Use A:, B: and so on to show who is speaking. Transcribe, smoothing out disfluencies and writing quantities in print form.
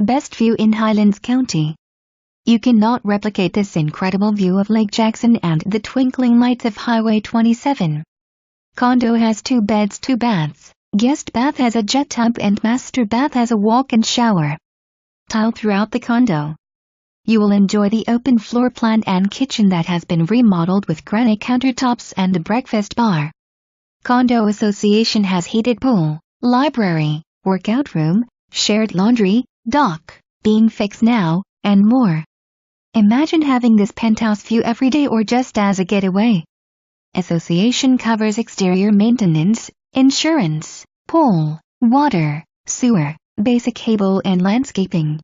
A: Best view in Highlands County. You cannot replicate this incredible view of Lake Jackson and the twinkling lights of Highway 27. Condo has 2 beds, 2 baths. Guest bath has a jet tub and master bath has a walk-in shower. Tile throughout the condo. You will enjoy the open floor plan and kitchen that has been remodeled with granite countertops and a breakfast bar. Condo association has heated pool, library, workout room, shared laundry, dock, being fixed now, and more. Imagine having this penthouse view every day or just as a getaway. Association covers exterior maintenance, insurance, pool, water, sewer, basic cable and landscaping.